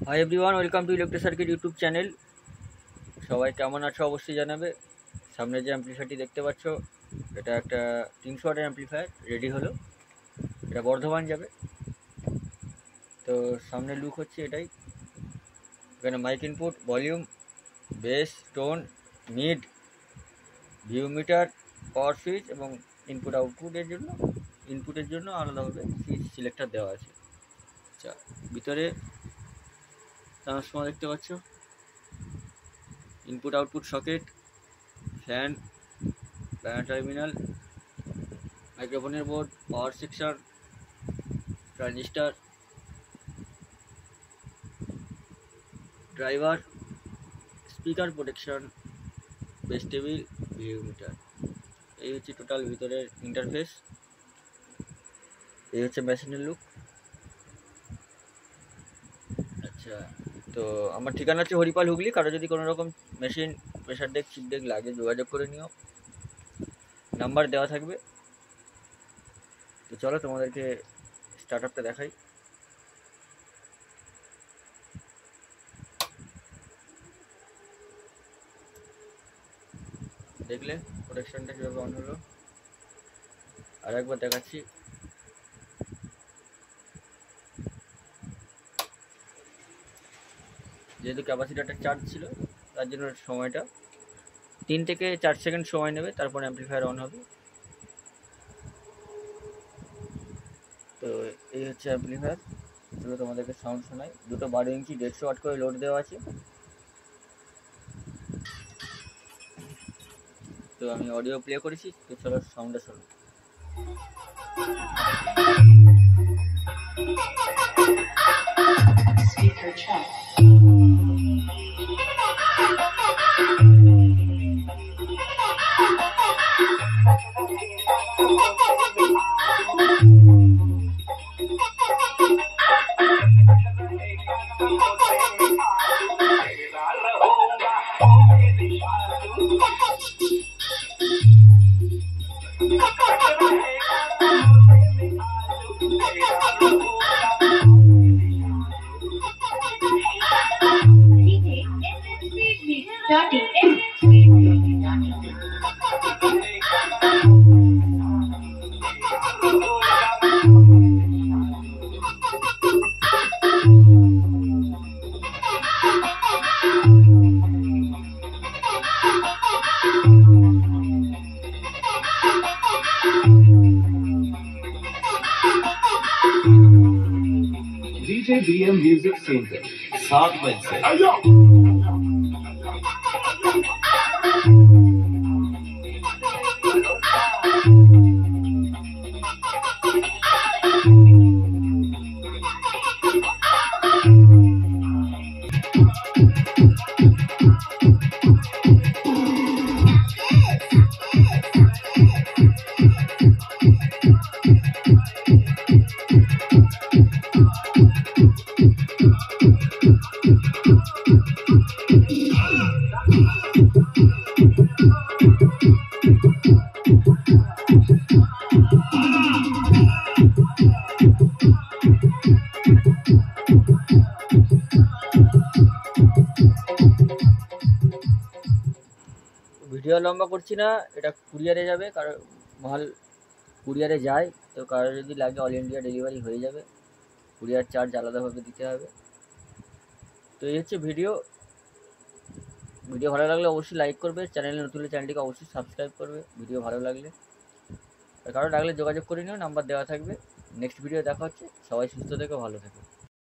Hi everyone, welcome to electric circuit YouTube channel. সবাই কেমন আছো অবশ্যই জানাবে। সামনে যে অ্যাম্পলিফায়ারটি দেখতে পাচ্ছ, এটা একটা 300 ওয়াটের অ্যাম্পলিফায়ার রেডি হলো। এটা বর্ধমান যাবে। তো সামনে লুক হচ্ছে এটাই। এখানে mic input, volume, bass, tone, mid, view meter, power switch এবং ইনপুটের জন্য আলাদাভাবে সুইচ সিলেক্টর দেওয়া আছে। আচ্ছা, ভিতরে ট্রান্সফর্মার দেখতে পাচ্ছ, input output socket, fan, terminal, মাইক্রোফোনের board, power section, transistor, driver, speaker protection, base table, view meter. এই হচ্ছে টোটাল ভিতরের ইন্টারফেস। এই হচ্ছে মেশিনের লুক। আচ্ছা, তো আমার ঠিকানা হচ্ছে হরিপাল, হুগলি। কারো যদি কোনো রকম machine, pressure deck, chip deck লাগে যোগাযোগ করে নিও, নাম্বার দেওয়া থাকবে। তো চলো তোমাদেরকে স্টার্ট আপটা দেখাই। দেখলে প্রোটেকশনটা কীভাবে অন হলো। আর একবার দেখাচ্ছি। যেহেতু ক্যাপাসিটারটা চার্জ ছিল, তার জন্য সময়টা 3 থেকে 4 সেকেন্ড সময় নেবে, তারপর অ্যাম্পলিফায়ার অন হবে। তো এই হচ্ছে অ্যাম্পলিফায়ার। চলো তোমাদেরকে সাউন্ড শোনাই। দুটো 12 ইঞ্চি 150 ওয়াট করে লোড দেওয়া আছে। তো আমি অডিও প্লে করেছি, তো চলো সাউন্ডটা শোনো। Speaker check. DJ BM Music Center 7 बज से ভিডিও লম্বা করছি না, এটা কুরিয়ারে যাবে। কারো মাল কুরিয়ারে যায়, তো কারো যদি লাগে অল ইন্ডিয়া ডেলিভারি হয়ে যাবে। কুরিয়ার চার্জ আলাদাভাবে দিতে হবে। তো এই হচ্ছে ভিডিও ভালো লাগলে অবশ্যই লাইক করবে। চ্যানেলে নতুন হলে চ্যানেলটিকে অবশ্যই সাবস্ক্রাইব করবে ভিডিও ভালো লাগলে। আর কারো লাগলে যোগাযোগ করে নিও, নাম্বার দেওয়া থাকবে। নেক্সট ভিডিও দেখা হচ্ছে। সবাই সুস্থ থেকো, ভালো থেকো।